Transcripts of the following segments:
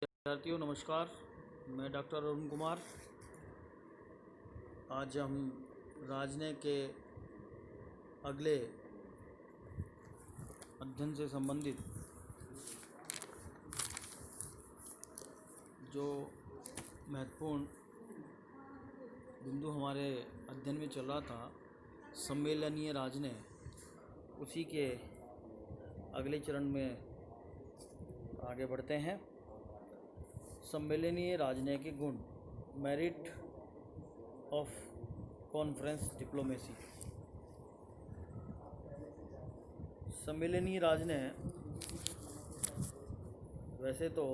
विद्यार्थियों नमस्कार। मैं डॉक्टर अरुण कुमार। आज हम राजनय के अगले अध्ययन से संबंधित जो महत्वपूर्ण बिंदु हमारे अध्ययन में चल रहा था, सम्मेलनीय राजनय, उसी के अगले चरण में आगे बढ़ते हैं। सम्मेलनीय राजनय के गुण, मेरिट ऑफ कॉन्फ्रेंस डिप्लोमेसी। सम्मेलनीय राजनय वैसे तो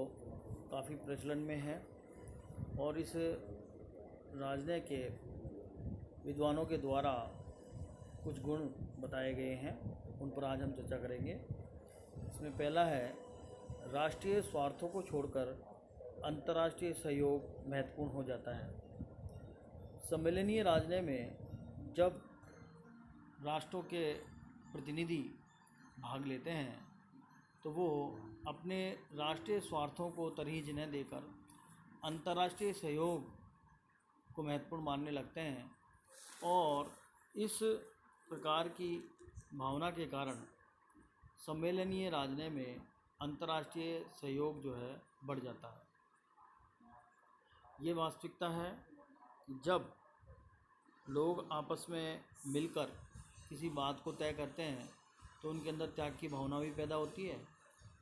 काफ़ी प्रचलन में है और इस राजनय के विद्वानों के द्वारा कुछ गुण बताए गए हैं, उन पर आज हम चर्चा करेंगे। इसमें पहला है, राष्ट्रीय स्वार्थों को छोड़कर अंतर्राष्ट्रीय सहयोग महत्वपूर्ण हो जाता है। सम्मेलनीय राजनय में जब राष्ट्रों के प्रतिनिधि भाग लेते हैं तो वो अपने राष्ट्रीय स्वार्थों को तरजीह न देकर अंतर्राष्ट्रीय सहयोग को महत्वपूर्ण मानने लगते हैं और इस प्रकार की भावना के कारण सम्मेलनीय राजनय में अंतर्राष्ट्रीय सहयोग जो है बढ़ जाता है। ये वास्तविकता है कि जब लोग आपस में मिलकर किसी बात को तय करते हैं तो उनके अंदर त्याग की भावना भी पैदा होती है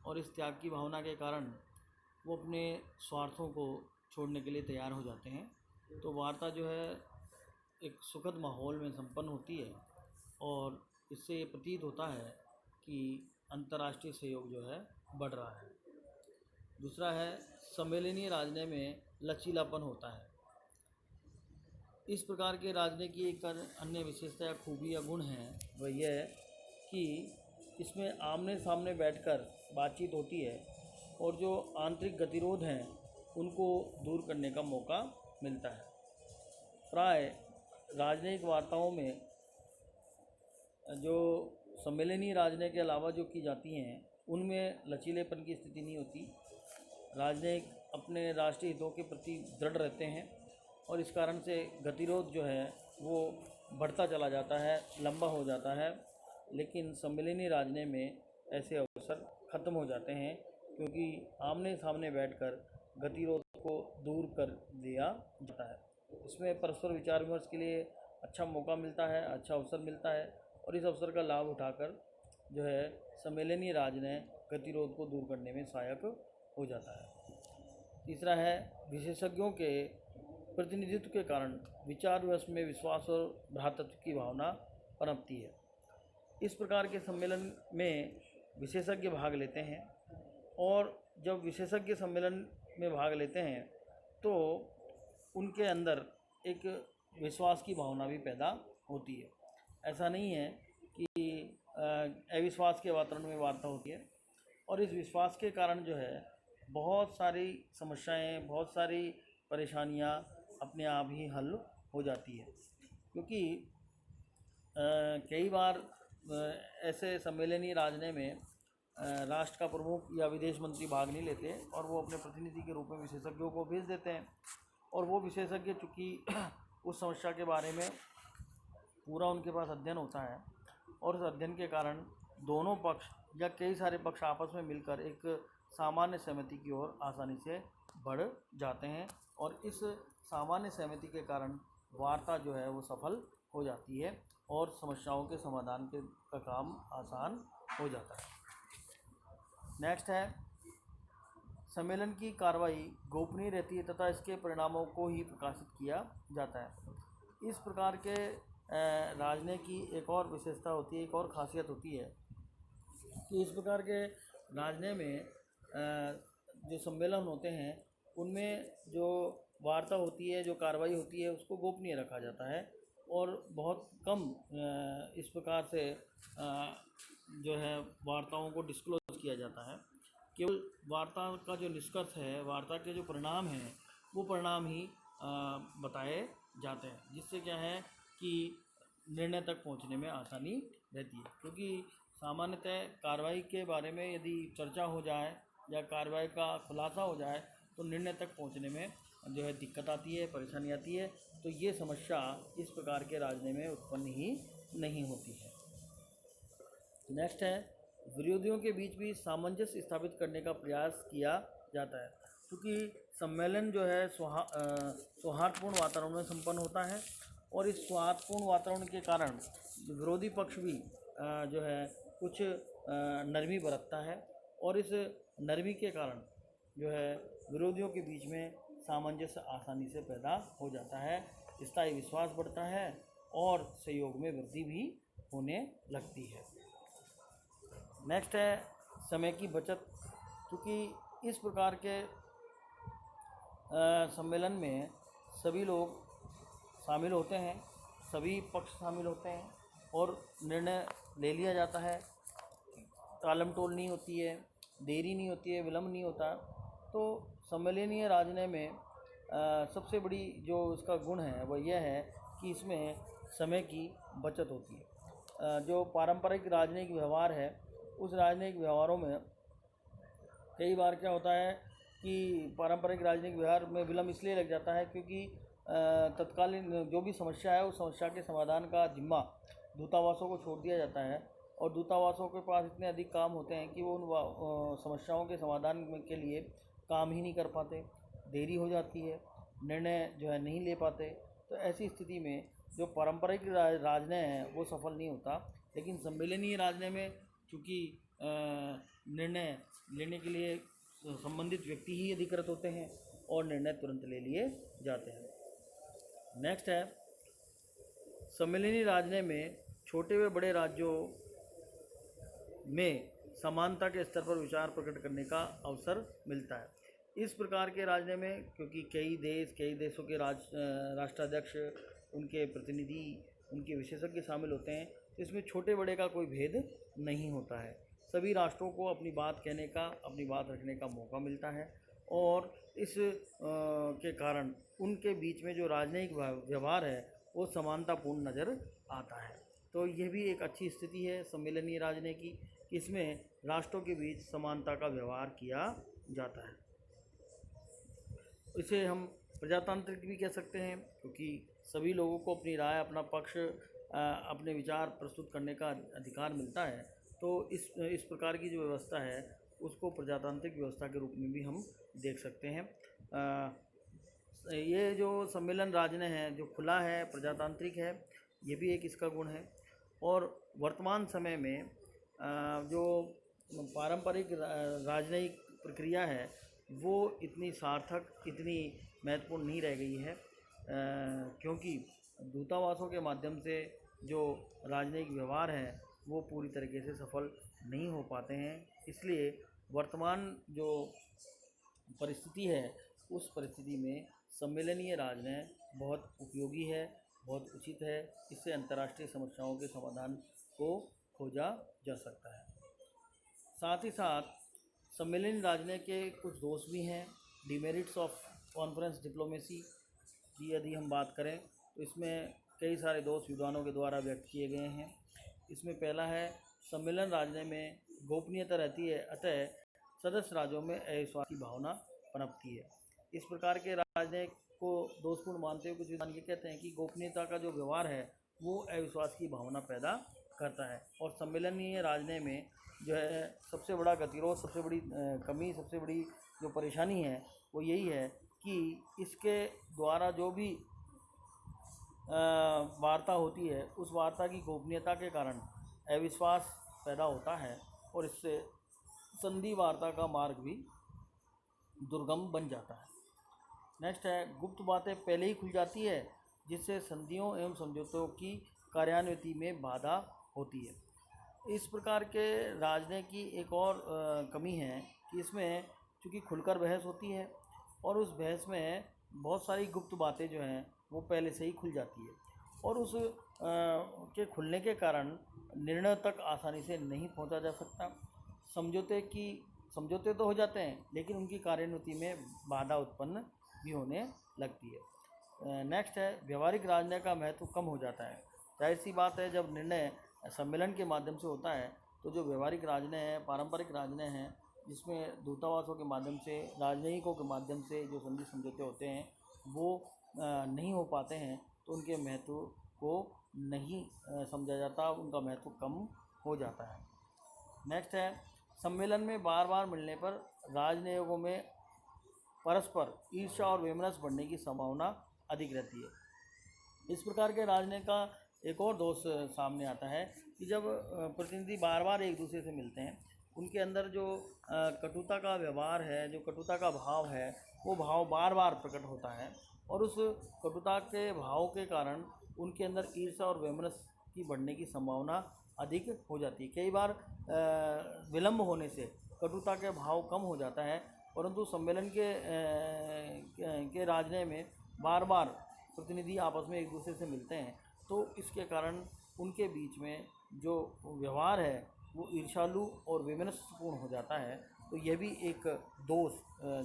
और इस त्याग की भावना के कारण वो अपने स्वार्थों को छोड़ने के लिए तैयार हो जाते हैं। तो वार्ता जो है एक सुखद माहौल में संपन्न होती है और इससे ये प्रतीत होता है कि अंतर्राष्ट्रीय सहयोग जो है बढ़ रहा है। दूसरा है, सम्मेलनीय राजनय में लचीलापन होता है। इस प्रकार के राजनय की एक अन्य विशेषता या खूबी या गुण है वह यह है कि इसमें आमने सामने बैठकर बातचीत होती है और जो आंतरिक गतिरोध हैं उनको दूर करने का मौका मिलता है। प्राय राजनयिक वार्ताओं में जो सम्मेलनीय राजनय के अलावा जो की जाती हैं उनमें लचीलेपन की स्थिति नहीं होती। राजनयिक अपने राष्ट्रीय हितों के प्रति दृढ़ रहते हैं और इस कारण से गतिरोध जो है वो बढ़ता चला जाता है, लंबा हो जाता है। लेकिन सम्मेलनीय राजनय में ऐसे अवसर खत्म हो जाते हैं क्योंकि आमने सामने बैठकर गतिरोध को दूर कर दिया जाता है। इसमें परस्पर विचार विमर्श के लिए अच्छा मौका मिलता है, अच्छा अवसर मिलता है और इस अवसर का लाभ उठाकर जो है सम्मेलनीय राजनय गतिरोध को दूर करने में सहायक हो जाता है। तीसरा है, विशेषज्ञों के प्रतिनिधित्व के कारण विचार विमर्श में विश्वास और भ्रातृत्व की भावना पनपती है। इस प्रकार के सम्मेलन में विशेषज्ञ भाग लेते हैं और जब विशेषज्ञ सम्मेलन में भाग लेते हैं तो उनके अंदर एक विश्वास की भावना भी पैदा होती है। ऐसा नहीं है कि अविश्वास के वातावरण में वार्ता होती है और इस विश्वास के कारण जो है बहुत सारी समस्याएं, बहुत सारी परेशानियां अपने आप ही हल हो जाती है। क्योंकि कई बार ऐसे सम्मेलनीय राजनय में राष्ट्र का प्रमुख या विदेश मंत्री भाग नहीं लेते और वो अपने प्रतिनिधि के रूप में विशेषज्ञों को भेज देते हैं और वो विशेषज्ञ चूँकि उस समस्या के बारे में पूरा उनके पास अध्ययन होता है और उस अध्ययन के कारण दोनों पक्ष या कई सारे पक्ष आपस में मिलकर एक सामान्य सहमति की ओर आसानी से बढ़ जाते हैं और इस सामान्य सहमति के कारण वार्ता जो है वो सफल हो जाती है और समस्याओं के समाधान का काम आसान हो जाता है। नेक्स्ट है, सम्मेलन की कार्रवाई गोपनीय रहती है तथा इसके परिणामों को ही प्रकाशित किया जाता है। इस प्रकार के राजनय की एक और विशेषता होती है, एक और खासियत होती है कि इस प्रकार के राजनय में जो सम्मेलन होते हैं उनमें जो वार्ता होती है, जो कार्रवाई होती है, उसको गोपनीय रखा जाता है और बहुत कम इस प्रकार से जो है वार्ताओं को डिस्क्लोज किया जाता है। केवल वार्ता का जो निष्कर्ष है, वार्ता के जो परिणाम हैं, वो परिणाम ही बताए जाते हैं, जिससे क्या है कि निर्णय तक पहुंचने में आसानी रहती है। क्योंकि सामान्यतः कार्रवाई के बारे में यदि चर्चा हो जाए या कार्रवाई का खुलासा हो जाए तो निर्णय तक पहुंचने में जो है दिक्कत आती है, परेशानी आती है। तो ये समस्या इस प्रकार के राजनीति में उत्पन्न ही नहीं होती है। नेक्स्ट है, विरोधियों के बीच भी सामंजस्य स्थापित करने का प्रयास किया जाता है, क्योंकि सम्मेलन जो है सौहार्दपूर्ण वातावरण में संपन्न होता है और इस सौहार्दपूर्ण वातावरण के कारण विरोधी पक्ष भी जो है कुछ नरमी बरतता है और इस नरमी के कारण जो है विरोधियों के बीच में सामंजस्य आसानी से पैदा हो जाता है, स्थायी विश्वास बढ़ता है और सहयोग में वृद्धि भी होने लगती है। नेक्स्ट है समय की बचत, क्योंकि इस प्रकार के सम्मेलन में सभी लोग शामिल होते हैं, सभी पक्ष शामिल होते हैं और निर्णय ले लिया जाता है, टालम टोल नहीं होती है, देरी नहीं होती है, विलम्ब नहीं होता। तो सम्मेलनीय राजनीति में सबसे बड़ी जो इसका गुण है वह यह है कि इसमें समय की बचत होती है। जो पारंपरिक राजनीतिक व्यवहार है उस राजनीतिक व्यवहारों में कई बार क्या होता है कि पारंपरिक राजनीतिक व्यवहार में विलम्ब इसलिए लग जाता है क्योंकि तत्कालीन जो भी समस्या है उस समस्या के समाधान का जिम्मा दूतावासों को छोड़ दिया जाता है और दूतावासों के पास इतने अधिक काम होते हैं कि वो उन समस्याओं के समाधान के लिए काम ही नहीं कर पाते, देरी हो जाती है, निर्णय जो है नहीं ले पाते। तो ऐसी स्थिति में जो पारंपरिक राजनीति है वो सफल नहीं होता। लेकिन सम्मेलनीय राजनीति में चूँकि निर्णय लेने के लिए संबंधित व्यक्ति ही अधिकृत होते हैं और निर्णय तुरंत ले लिए जाते हैं। नेक्स्ट है, सम्मेलनीय राजनीति में छोटे व बड़े राज्यों में समानता के स्तर पर विचार प्रकट करने का अवसर मिलता है। इस प्रकार के राजनीति में क्योंकि कई देशों के राष्ट्राध्यक्ष, उनके प्रतिनिधि, उनके विशेषज्ञ शामिल होते हैं, तो इसमें छोटे बड़े का कोई भेद नहीं होता है। सभी राष्ट्रों को अपनी बात कहने का, अपनी बात रखने का मौका मिलता है और इस के कारण उनके बीच में जो राजनीतिक व्यवहार है वो समानतापूर्ण नज़र आता है। तो यह भी एक अच्छी स्थिति है सम्मेलनीय राजनीति की, इसमें राष्ट्रों के बीच समानता का व्यवहार किया जाता है। इसे हम प्रजातांत्रिक भी कह सकते हैं क्योंकि सभी लोगों को अपनी राय, अपना पक्ष, अपने विचार प्रस्तुत करने का अधिकार मिलता है। तो इस प्रकार की जो व्यवस्था है उसको प्रजातांत्रिक व्यवस्था के रूप में भी हम देख सकते हैं। ये जो सम्मेलन राजनीति है जो खुला है, प्रजातांत्रिक है, ये भी एक इसका गुण है। और वर्तमान समय में जो पारंपरिक राजनीतिक प्रक्रिया है वो इतनी सार्थक, इतनी महत्वपूर्ण नहीं रह गई है क्योंकि दूतावासों के माध्यम से जो राजनीतिक व्यवहार है वो पूरी तरीके से सफल नहीं हो पाते हैं। इसलिए वर्तमान जो परिस्थिति है उस परिस्थिति में सम्मेलनीय राजनीति बहुत उपयोगी है, बहुत उचित है। इससे अंतर्राष्ट्रीय समस्याओं के समाधान को खोजा जा सकता है। साथ ही साथ सम्मेलनीय राजनीति के कुछ दोष भी हैं। डिमेरिट्स ऑफ कॉन्फ्रेंस डिप्लोमेसी की यदि हम बात करें तो इसमें कई सारे दोष विद्वानों के द्वारा व्यक्त किए गए हैं। इसमें पहला है, सम्मेलन राजनीति में गोपनीयता रहती है, अतः सदस्य राज्यों में अविश्वास की भावना पनपती है। इस प्रकार के राजनीति को दोषपूर्ण मानते हुए कुछ विद्वान ये कहते हैं कि गोपनीयता का जो व्यवहार है वो अविश्वास की भावना पैदा करता है और सम्मेलनीय राजनीति में जो है सबसे बड़ा गतिरोध, सबसे बड़ी कमी, सबसे बड़ी जो परेशानी है वो यही है कि इसके द्वारा जो भी वार्ता होती है उस वार्ता की गोपनीयता के कारण अविश्वास पैदा होता है और इससे संधि वार्ता का मार्ग भी दुर्गम बन जाता है। नेक्स्ट है, गुप्त बातें पहले ही खुल जाती है जिससे संधियों एवं समझौतों की कार्यान्विति में बाधा होती है। इस प्रकार के राजनीति की एक और कमी है कि इसमें चूँकि खुलकर बहस होती है और उस बहस में बहुत सारी गुप्त बातें जो हैं वो पहले से ही खुल जाती है और उस के खुलने के कारण निर्णय तक आसानी से नहीं पहुंचा जा सकता। समझौते तो हो जाते हैं लेकिन उनकी कार्यान्विति में बाधा उत्पन्न भी होने लगती है। नेक्स्ट है, व्यवहारिक राजनीति का महत्व कम हो जाता है। जाहिर सी बात है, जब निर्णय सम्मेलन के माध्यम से होता है तो जो व्यवहारिक राजनीति है, पारंपरिक राजनीति है, जिसमें दूतावासों के माध्यम से, राजनयिकों के माध्यम से जो संधि समझौते होते हैं वो नहीं हो पाते हैं, तो उनके महत्व को नहीं समझा जाता, उनका महत्व कम हो जाता है। नेक्स्ट है, सम्मेलन में बार बार मिलने पर राजनयिकों में परस्पर ईर्ष्या और वैमनस्य बढ़ने की संभावना अधिक रहती है। इस प्रकार के राजनयिक का एक और दोष सामने आता है कि जब प्रतिनिधि बार बार एक दूसरे से मिलते हैं, उनके अंदर जो कटुता का व्यवहार है, जो कटुता का भाव है, वो भाव बार बार प्रकट होता है और उस कटुता के भाव के कारण उनके अंदर ईर्ष्या और वैमनस्य की बढ़ने की संभावना अधिक हो जाती है। कई बार विलम्ब होने से कटुता के भाव कम हो जाता है, परंतु सम्मेलन के राजनय में बार बार प्रतिनिधि आपस में एक दूसरे से मिलते हैं, तो इसके कारण उनके बीच में जो व्यवहार है वो ईर्ष्यालु और वैमनस्यपूर्ण हो जाता है। तो यह भी एक दोष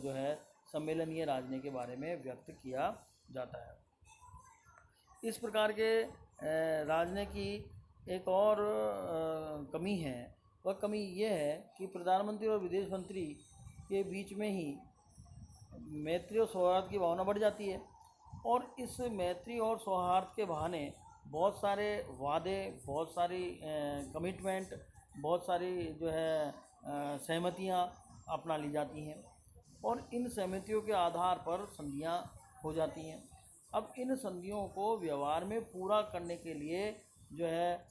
जो है सम्मेलनीय राजनय के बारे में व्यक्त किया जाता है। इस प्रकार के राजनय की एक और कमी है, वह कमी ये है कि प्रधानमंत्री और विदेश मंत्री के बीच में ही मैत्री और सौहार्द की भावना बढ़ जाती है और इस मैत्री और सौहार्द के बहाने बहुत सारे वादे, बहुत सारी कमिटमेंट, बहुत सारी जो है सहमतियाँ अपना ली जाती हैं और इन सहमतियों के आधार पर संधियाँ हो जाती हैं। अब इन संधियों को व्यवहार में पूरा करने के लिए जो है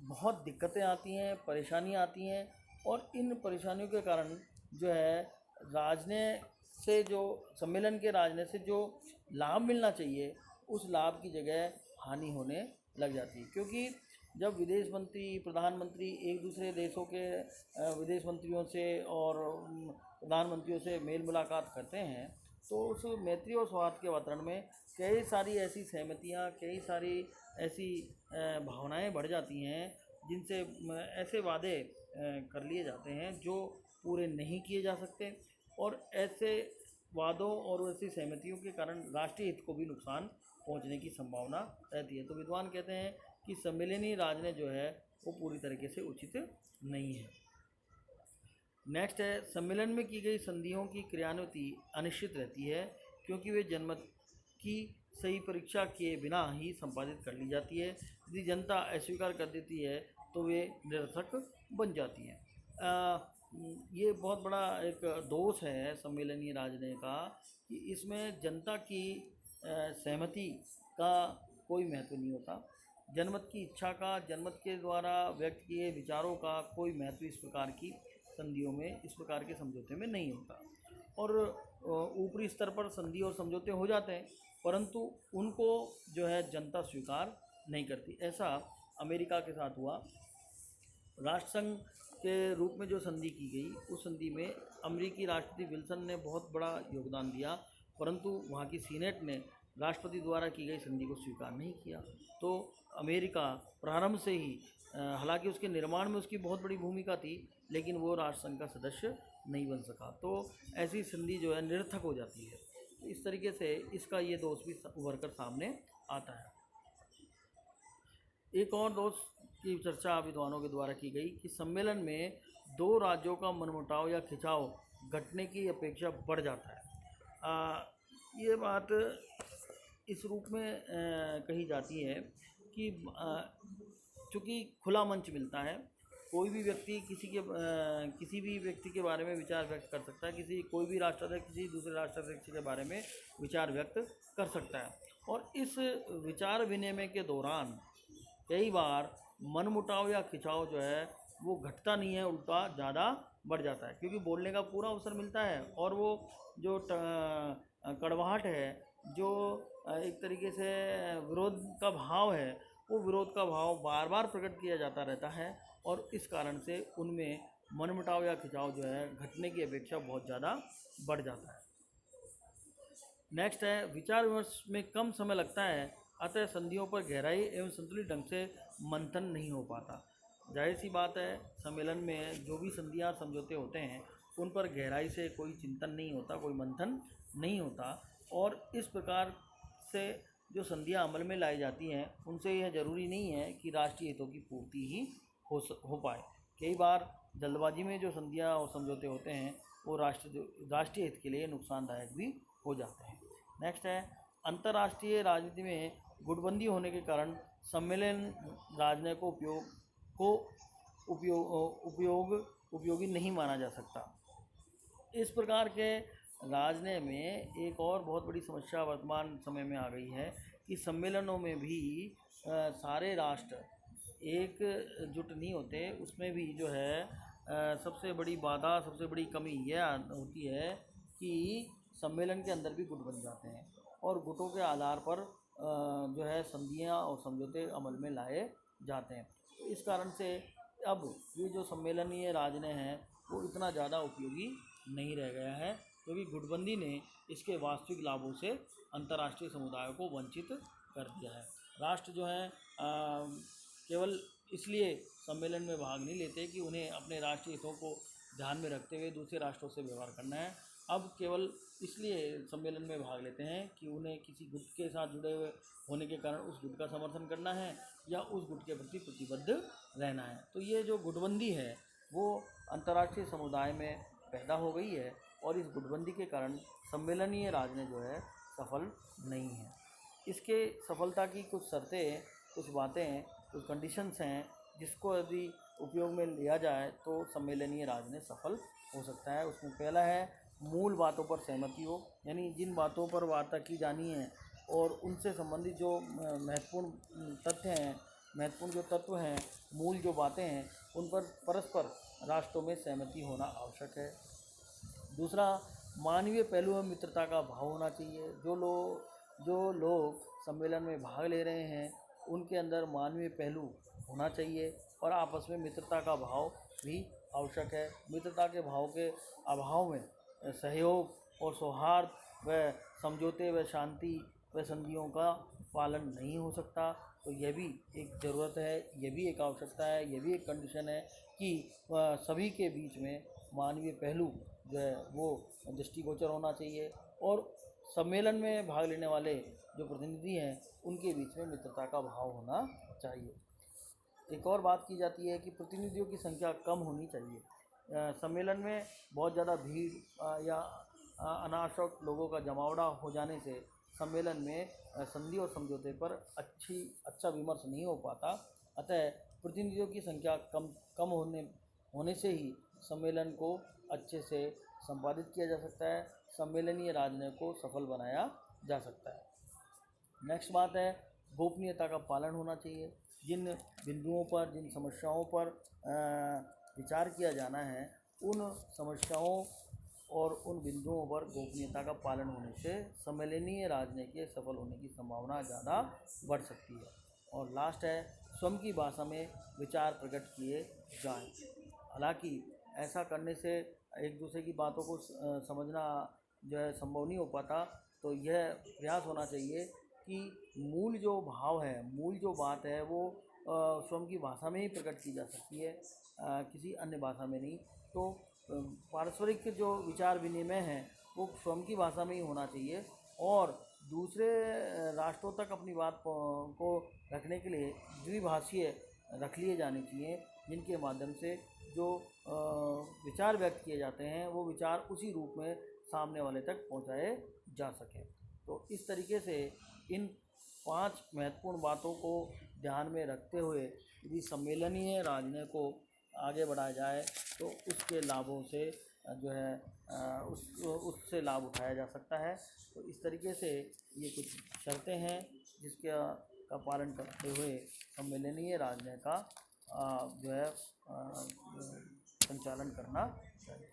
बहुत दिक्कतें आती हैं, परेशानियाँ आती हैं और इन परेशानियों के कारण जो है राजनय से, जो सम्मेलन के राजनय से जो लाभ मिलना चाहिए, उस लाभ की जगह हानि होने लग जाती है। क्योंकि जब विदेश मंत्री, प्रधानमंत्री एक दूसरे देशों के विदेश मंत्रियों से और प्रधानमंत्रियों से मेल मुलाकात करते हैं, तो उस मैत्री और सौहार्द के वातावरण में कई सारी ऐसी सहमतियाँ, कई सारी ऐसी भावनाएं बढ़ जाती हैं जिनसे ऐसे वादे कर लिए जाते हैं जो पूरे नहीं किए जा सकते और ऐसे वादों और ऐसी सहमतियों के कारण राष्ट्रीय हित को भी नुकसान पहुंचने की संभावना रहती है। तो विद्वान कहते हैं कि सम्मेलनीय राजनय जो है वो पूरी तरीके से उचित नहीं है। नेक्स्ट है, सम्मेलन में की गई संधियों की क्रियान्विति अनिश्चित रहती है क्योंकि वे जनमत की सही परीक्षा किए बिना ही संपादित कर ली जाती है। यदि जनता अस्वीकार कर देती है तो वे निरर्थक बन जाती हैं। ये बहुत बड़ा एक दोष है सम्मेलनीय राजनय का कि इसमें जनता की सहमति का कोई महत्व नहीं होता, जनमत की इच्छा का, जनमत के द्वारा व्यक्त किए विचारों का कोई महत्व इस प्रकार की संधियों में, इस प्रकार के समझौते में नहीं होता। और ऊपरी स्तर पर संधि और समझौते हो जाते हैं परंतु उनको जो है जनता स्वीकार नहीं करती। ऐसा अमेरिका के साथ हुआ। राष्ट्रसंघ के रूप में जो संधि की गई, उस संधि में अमेरिकी राष्ट्रपति विल्सन ने बहुत बड़ा योगदान दिया, परंतु वहाँ की सीनेट ने राष्ट्रपति द्वारा की गई संधि को स्वीकार नहीं किया। तो अमेरिका प्रारंभ से ही, हालांकि उसके निर्माण में उसकी बहुत बड़ी भूमिका थी, लेकिन वो राष्ट्रसंघ का सदस्य नहीं बन सका। तो ऐसी संधि जो है निरर्थक हो जाती है। इस तरीके से इसका ये दोष भी उभर कर सामने आता है। एक और दोष की चर्चा विद्वानों के द्वारा की गई कि सम्मेलन में दो राज्यों का मनमुटाव या खिंचाव घटने की अपेक्षा बढ़ जाता है। ये बात इस रूप में कही जाती है कि चूँकि खुला मंच मिलता है, कोई भी व्यक्ति किसी भी व्यक्ति के बारे में विचार व्यक्त कर सकता है, कोई भी राष्ट्राध्यक्ष किसी दूसरे राष्ट्राध्यक्ष के बारे में विचार व्यक्त कर सकता है और इस विचार विनिमय के दौरान कई बार मनमुटाव या खिंचाव जो है वो घटता नहीं है, उल्टा ज़्यादा बढ़ जाता है, क्योंकि बोलने का पूरा अवसर मिलता है और वो जो कड़वाहट है, जो एक तरीके से विरोध का भाव है, वो विरोध का भाव बार बार प्रकट किया जाता रहता है और इस कारण से उनमें मनमुटाव या खिंचाव जो है घटने की अपेक्षा बहुत ज़्यादा बढ़ जाता है। नेक्स्ट है, विचार विमर्श में कम समय लगता है, अतः संधियों पर गहराई एवं संतुलित ढंग से मंथन नहीं हो पाता। जाहिर सी बात है, सम्मेलन में जो भी संधियाँ समझौते होते हैं उन पर गहराई से कोई चिंतन नहीं होता, कोई मंथन नहीं होता और इस प्रकार से जो संधियाँ अमल में लाई जाती हैं उनसे यह जरूरी नहीं है कि राष्ट्रीय हितों की पूर्ति ही हो पाए। कई बार जल्दबाजी में जो संधियाँ और समझौते होते हैं वो राष्ट्रीय हित के लिए नुकसानदायक भी हो जाते हैं। नेक्स्ट है, अंतर्राष्ट्रीय राजनीति में गुटबंदी होने के कारण सम्मेलन राजनय को उपयोगी नहीं माना जा सकता। इस प्रकार के राजनय में एक और बहुत बड़ी समस्या वर्तमान समय में आ गई है कि सम्मेलनों में भी सारे राष्ट्र एकजुट नहीं होते। उसमें भी जो है सबसे बड़ी बाधा, सबसे बड़ी कमी यह होती है कि सम्मेलन के अंदर भी गुट बन जाते हैं और गुटों के आधार पर जो है संधियाँ और समझौते अमल में लाए जाते हैं। तो इस कारण से अब ये जो सम्मेलनीय राजनय है वो इतना ज़्यादा उपयोगी नहीं रह गया है, क्योंकि गुटबंदी ने इसके वास्तविक लाभों से अंतर्राष्ट्रीय समुदाय को वंचित कर दिया है। राष्ट्र जो हैं केवल इसलिए सम्मेलन में भाग नहीं लेते कि उन्हें अपने राष्ट्रीय हितों को ध्यान में रखते हुए दूसरे राष्ट्रों से व्यवहार करना है। अब केवल इसलिए सम्मेलन में भाग लेते हैं कि उन्हें किसी गुट के साथ जुड़े हुए होने के कारण उस गुट का समर्थन करना है या उस गुट के प्रति प्रतिबद्ध रहना है। तो ये जो गुटबंदी है वो अंतर्राष्ट्रीय समुदाय में पैदा हो गई है और इस गुटबंदी के कारण सम्मेलनीय राजनय जो है सफल नहीं है। इसके सफलता की कुछ शर्तें, कुछ बातें, कुछ कंडीशंस हैं जिसको यदि उपयोग में लिया जाए तो सम्मेलनीय राजनय सफल हो सकता है। उसमें पहला है, मूल बातों पर सहमति हो, यानी जिन बातों पर वार्ता की जानी है और उनसे संबंधित जो महत्वपूर्ण तथ्य हैं, महत्वपूर्ण जो तत्व हैं, मूल जो बातें हैं, उन पर परस्पर राष्ट्रों में सहमति होना आवश्यक है। दूसरा, मानवीय पहलू में मित्रता का भाव होना चाहिए। जो लोग सम्मेलन में भाग ले रहे हैं उनके अंदर मानवीय पहलू होना चाहिए और आपस में मित्रता का भाव भी आवश्यक है। मित्रता के भाव के अभाव में सहयोग और सौहार्द व समझौते व शांति व संधियों का पालन नहीं हो सकता। तो यह भी एक ज़रूरत है, यह भी एक आवश्यकता है, यह भी एक कंडीशन है कि सभी के बीच में मानवीय पहलू जो है वो दृष्टिगोचर होना चाहिए और सम्मेलन में भाग लेने वाले जो प्रतिनिधि हैं उनके बीच में मित्रता का भाव होना चाहिए। एक और बात की जाती है कि प्रतिनिधियों की संख्या कम होनी चाहिए। सम्मेलन में बहुत ज़्यादा भीड़ या अनावश्यक लोगों का जमावड़ा हो जाने से सम्मेलन में संधि और समझौते पर अच्छा विमर्श नहीं हो पाता। अतः प्रतिनिधियों की संख्या कम होने से ही सम्मेलन को अच्छे से संपादित किया जा सकता है, सम्मेलनीय राजनय को सफल बनाया जा सकता है। नेक्स्ट बात है, गोपनीयता का पालन होना चाहिए। जिन बिंदुओं पर, जिन समस्याओं पर विचार किया जाना है उन समस्याओं और उन बिंदुओं पर गोपनीयता का पालन होने से सम्मेलनीय राजनय के सफल होने की संभावना ज़्यादा बढ़ सकती है। और लास्ट है, स्वयं की भाषा में विचार प्रकट किए जाएं। हालांकि ऐसा करने से एक दूसरे की बातों को समझना जो है संभव नहीं हो पाता, तो यह प्रयास होना चाहिए कि मूल जो भाव है, मूल जो बात है वो स्वयं की भाषा में ही प्रकट की जा सकती है, किसी अन्य भाषा में नहीं। तो पारस्परिक जो विचार विनिमय है वो स्वयं की भाषा में ही होना चाहिए और दूसरे राष्ट्रों तक अपनी बात को रखने के लिए द्विभाषीय रख लिए जाने चाहिए, जिनके माध्यम से जो विचार व्यक्त किए जाते हैं वो विचार उसी रूप में सामने वाले तक पहुंचाए जा सकें। तो इस तरीके से इन 5 महत्वपूर्ण बातों को ध्यान में रखते हुए यदि सम्मेलनीय राजनय को आगे बढ़ाया जाए तो उसके लाभों से जो है उससे लाभ उठाया जा सकता है। तो इस तरीके से ये कुछ शर्तें हैं जिसका पालन करते हुए सम्मेलनीय राजनय का जो है संचालन करना चाहिए।